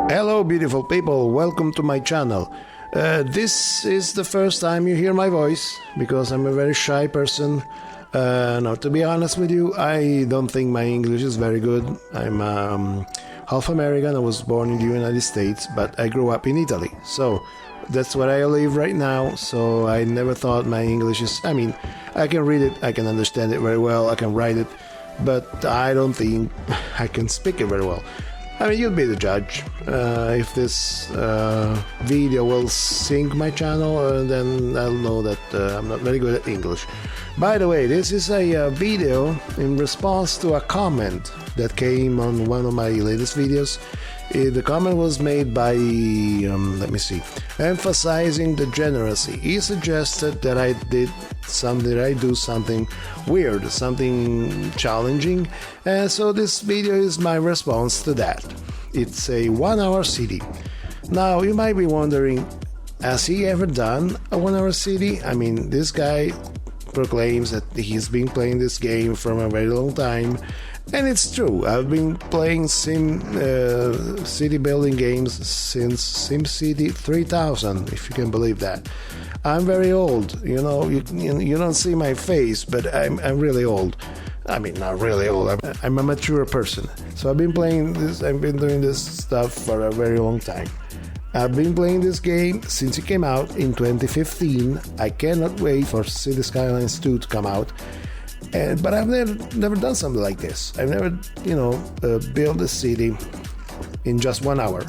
Hello beautiful people, welcome to my channel. This is the first time you hear my voice because I'm a very shy person. Now to be honest with you, I don't think my English is very good. I'm half American, I was born in the United States, but I grew up in Italy. So that's where I live right now, so I never thought my English is... I mean, I can read it, I can understand it very well, I can write it, but I don't think I can speak it very well. I mean, you'll be the judge. If this video will sink my channel, then I'll know that I'm not very good at English. By the way, this is a video in response to a comment that came on one of my latest videos. The comment was made by, let me see, emphasizing degeneracy. He suggested that I do something weird, something challenging, and so this video is my response to that. It's a 1-hour CD. Now you might be wondering, has he ever done a 1-hour CD? I mean, this guy proclaims that he's been playing this game for a very long time. And it's true, I've been playing city building games since SimCity 3000, if you can believe that. I'm very old, you know, you don't see my face, but I'm really old. I mean, not really old, I'm a mature person. So I've been playing this, I've been doing this stuff for a very long time. I've been playing this game since it came out in 2015. I cannot wait for City Skylines 2 to come out. But I've never done something like this. I've never, built a city in just 1 hour.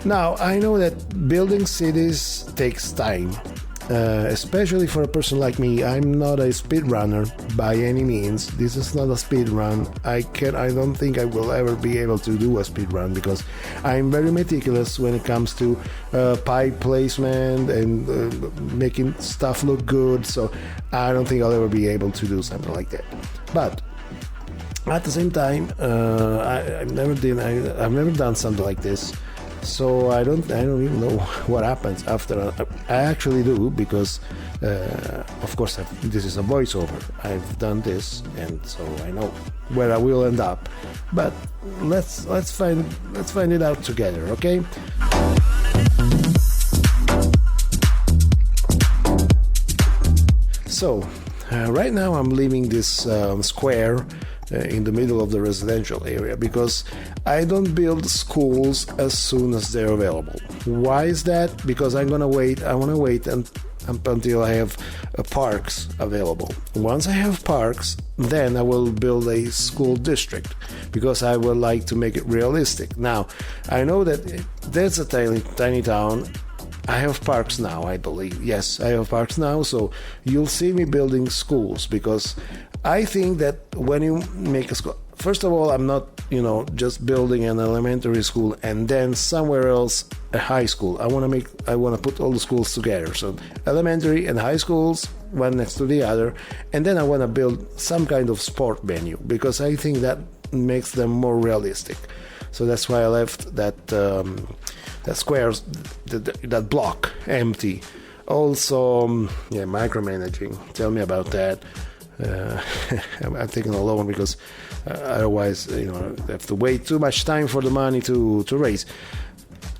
Now, I know that building cities takes time, especially for a person like me. I'm not a speedrunner by any means. This is not a speedrun. I don't think I will ever be able to do a speedrun because I'm very meticulous when it comes to pipe placement and making stuff look good. So I don't think I'll ever be able to do something like that. But at the same time, I've never done something like this. So I don't even know what happens after. I actually do because, of course, this is a voiceover. I've done this, and so I know where I will end up. But let's find it out together, okay? So right now I'm leaving this square in the middle of the residential area because I don't build schools as soon as they're available. Why is that? Because I want to wait until I have parks available. Once I have parks, then I will build a school district because I would like to make it realistic. Now, I know that there's a tiny town. I have parks now, I believe. Yes, I have parks now, so you'll see me building schools because I think that when you make a school, first of all, I'm not, just building an elementary school and then somewhere else a high school. I want to put all the schools together. So elementary and high schools, one next to the other, and then I want to build some kind of sport venue because I think that makes them more realistic. So that's why I left that squares, that block empty. Also, micromanaging. Tell me about that. I'm taking a loan because otherwise, I have to wait too much time for the money to raise.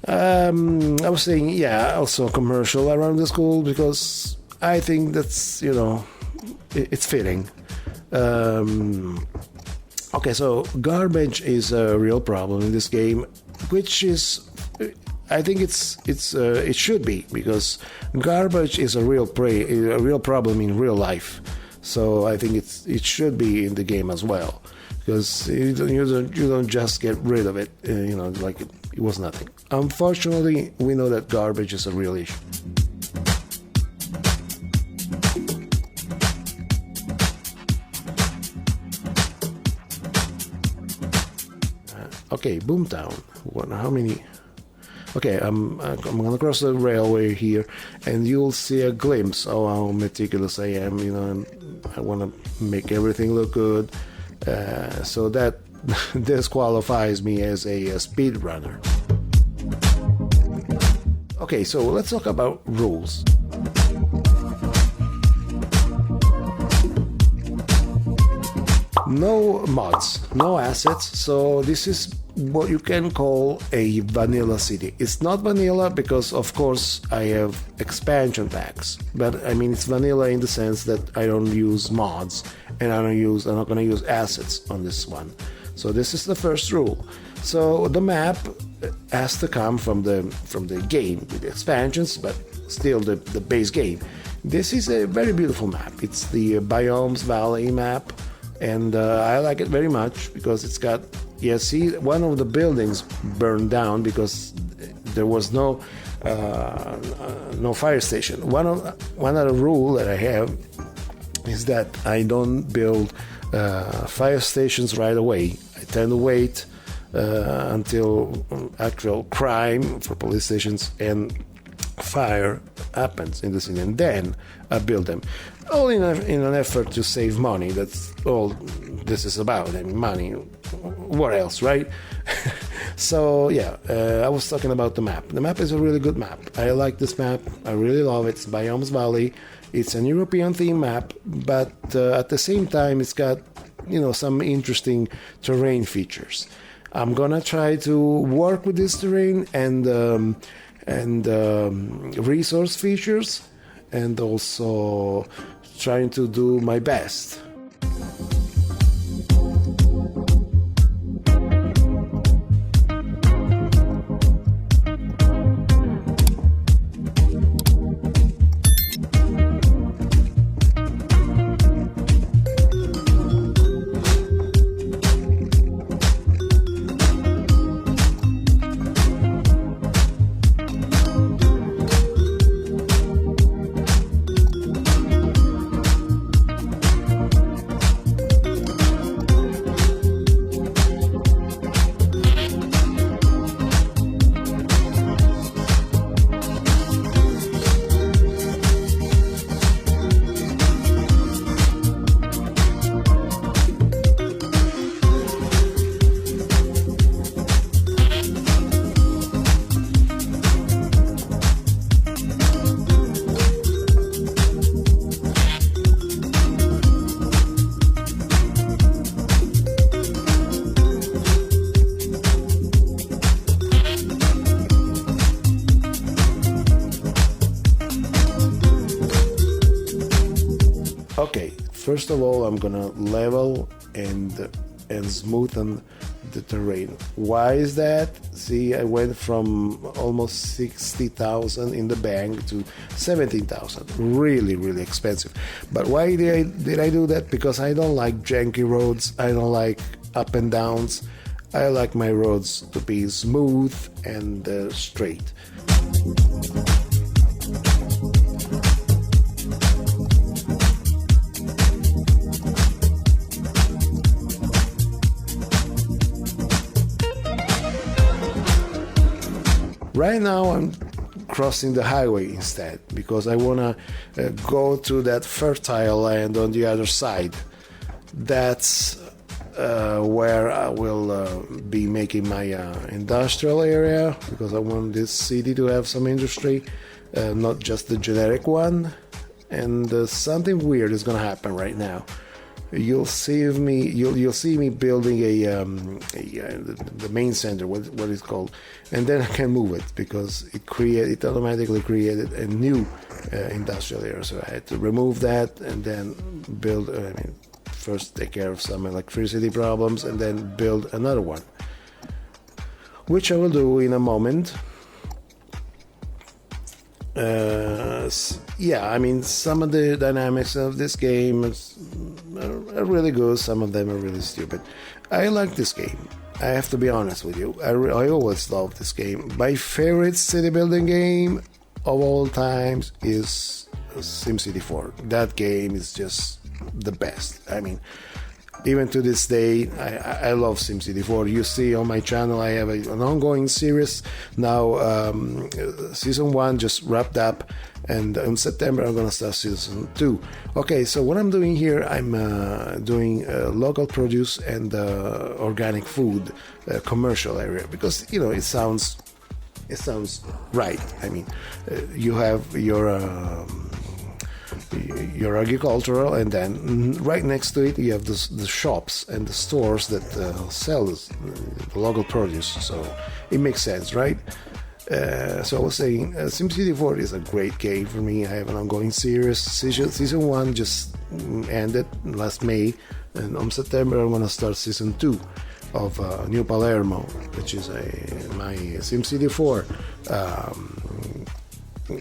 I was saying, also commercial around the school because I think that's, it's fitting. Okay, so garbage is a real problem in this game, which is, I think it should be because garbage is a real problem in real life. So I think it should be in the game as well, because you don't just get rid of it, like it was nothing. Unfortunately, we know that garbage is a real issue. Okay, Boomtown. How many? Okay, I'm gonna cross the railway here, and you'll see a glimpse of how meticulous I am. I want to make everything look good, so that disqualifies me as a speedrunner. Okay, so let's talk about rules. No mods, no assets, so this is what you can call a vanilla city. It's not vanilla because, of course, I have expansion packs, but I mean it's vanilla in the sense that I don't use mods and I'm not going to use assets on this one. So this is the first rule. So the map has to come from the game with the expansions, but still the base game. This is a very beautiful map. It's the Biomes Valley map, and I like it very much because it's got, see, one of the buildings burned down because there was no fire station. One other rule that I have is that I don't build fire stations right away. I tend to wait until actual crime for police stations and fire happens in the city, and then I build them. All in an effort to save money. That's all this is about. I mean, money. What else, right? So yeah, I was talking about the map. The map is a really good map. I like this map. I really love it. It's Biomes Valley. It's an European theme map, but at the same time, it's got some interesting terrain features. I'm gonna try to work with this terrain and resource features, and also trying to do my best. Okay, first of all, I'm gonna level and smoothen the terrain. Why is that? See, I went from almost 60,000 in the bank to 17,000. Really, really expensive. But why did I do that? Because I don't like janky roads. I don't like up and downs. I like my roads to be smooth and straight. Right now I'm crossing the highway instead because I want to go to that fertile land on the other side. That's where I will be making my industrial area, because I want this city to have some industry, not just the generic one. And something weird is going to happen right now. You'll see me building the main center, what it's called, and then I can move it because it automatically created a new industrial area. So I had to remove that and then build. First take care of some electricity problems and then build another one, which I will do in a moment. Some of the dynamics of this game are really good. Some of them are really stupid. I like this game. I have to be honest with you. I always love this game. My favorite city building game of all times is SimCity 4. That game is just the best. I mean, even to this day, I love SimCity 4. You see on my channel, I have an ongoing series now. Season 1 just wrapped up, and in September I'm gonna start season 2. Okay, so what I'm doing here, I'm doing local produce and organic food commercial area, because it sounds right. I mean, you have your your agricultural, and then right next to it you have the shops and the stores that sell the local produce. So it makes sense, right? So I was saying, SimCity 4 is a great game for me. I have an ongoing series. Season 1 just ended last May, and on September I'm gonna start Season 2 of New Palermo, which is my SimCity 4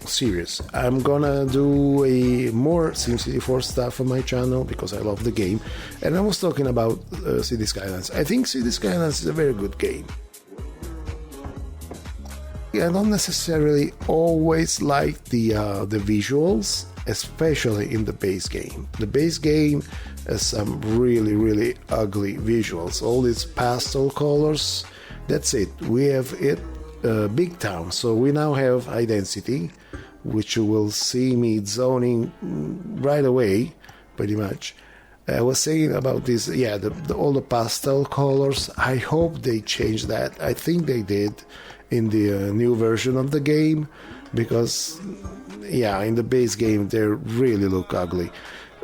series. I'm gonna do more SimCity 4 stuff on my channel because I love the game. And I was talking about City Skylines. I think City Skylines is a very good game. I don't necessarily always like the visuals, especially in the base game. The base game has some really ugly visuals. All these pastel colors. That's it. We have it big town. So we now have high density, which you will see me zoning right away, pretty much. I was saying about this, yeah, all the pastel colors. I hope they changed that. I think they did in the new version of the game, because yeah, in the base game they really look ugly.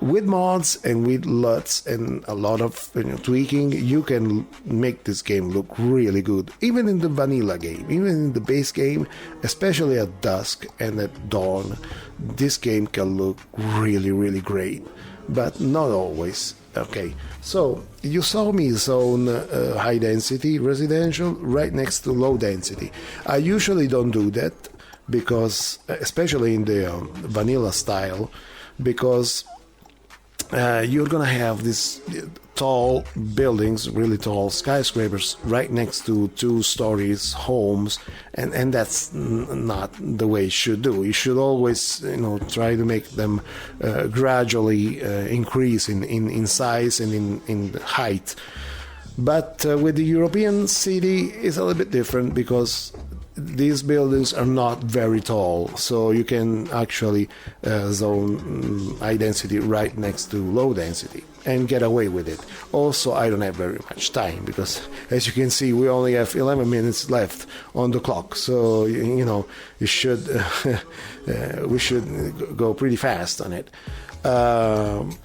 With mods and with LUTs and a lot of tweaking, you can make this game look really good. Even in the vanilla game, even in the base game, especially at dusk and at dawn, this game can look really great. But not always. Okay, so you saw me zone high density residential right next to low density. I usually don't do that because, especially in the vanilla style, because you're gonna have these tall buildings, really tall skyscrapers right next to 2 stories homes, and that's not the way you should do. You should always try to make them gradually increase in size and in height. But with the European city it's a little bit different, because these buildings are not very tall, so you can actually zone high density right next to low density and get away with it. Also, I don't have very much time, because as you can see we only have 11 minutes left on the clock, so you should we should go pretty fast on it.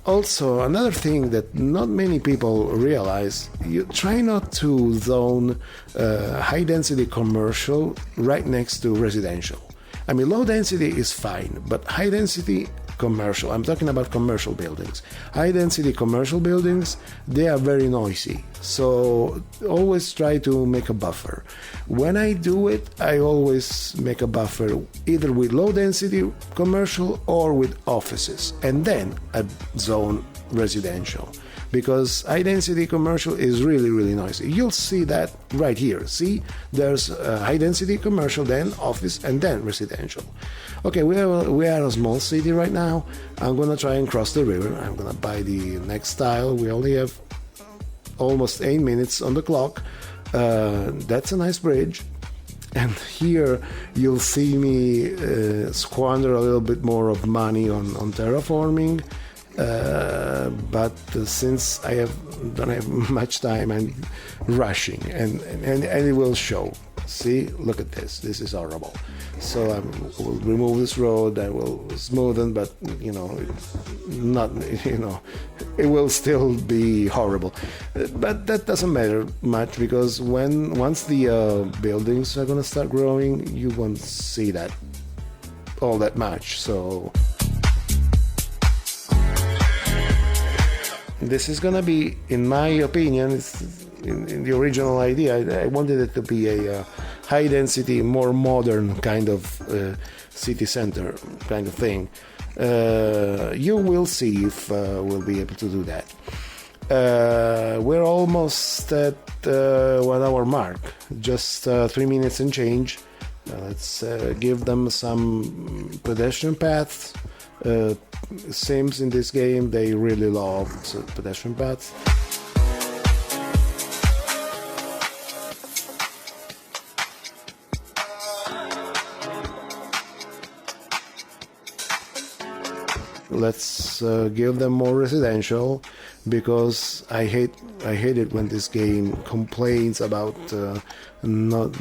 Also, another thing that not many people realize, you try not to zone high density commercial right next to residential. I mean, low density is fine, but high density commercial, I'm talking about commercial buildings. High density commercial buildings, they are very noisy, so always try to make a buffer. When I do it, I always make a buffer either with low density commercial or with offices, and then I zone residential, because high density commercial is really noisy. You'll see that right here. See, there's high density commercial, then office, and then residential. Okay, we are a small city right now. I'm gonna try and cross the river. I'm gonna buy the next tile. We only have almost 8 minutes on the clock. That's a nice bridge. And here you'll see me squander a little bit more of money on terraforming. But since I don't have much time, I'm rushing, and it will show. See, look at this. This is horrible. So I will remove this road. I will smoothen, but it will still be horrible. But that doesn't matter much, because once the buildings are gonna start growing, you won't see that all that much. So this is gonna be, in my opinion, in the original idea, I wanted it to be a high density, more modern kind of city center kind of thing. You will see if we'll be able to do that. We're almost at 1 hour mark, just 3 minutes and change. Let's give them some pedestrian paths. Sims in this game, they really love pedestrian paths. Let's give them more residential, because I hate it when this game complains about not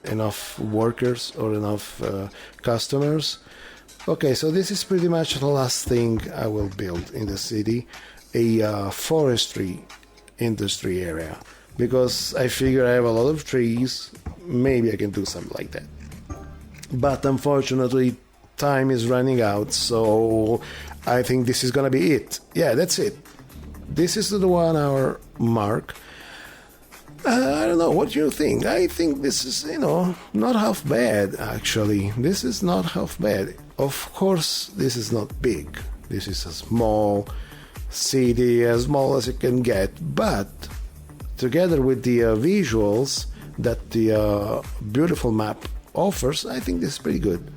enough workers or enough customers. Okay, so this is pretty much the last thing I will build in the city, a forestry industry area, because I figure I have a lot of trees, maybe I can do something like that. But unfortunately, time is running out, so I think this is gonna be it. Yeah, that's it. This is the 1 hour mark. I don't know, what do you think? I think this is, not half bad, actually. This is not half bad. Of course, this is not big. This is a small city, as small as it can get. But together with the visuals that the beautiful map offers, I think this is pretty good.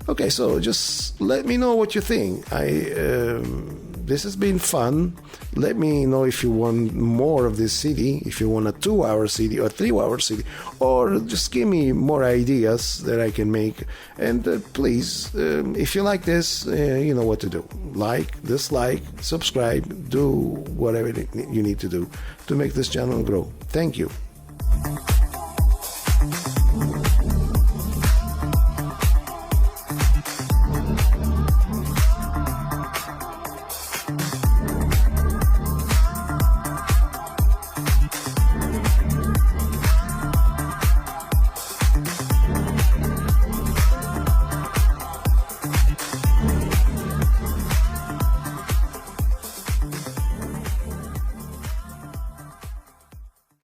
Okay, so just let me know what you think. This has been fun. Let me know if you want more of this city, if you want a 2-hour city or 3-hour city, or just give me more ideas that I can make. And please, if you like this, you know what to do. Like, dislike, subscribe, do whatever you need to do to make this channel grow. Thank you.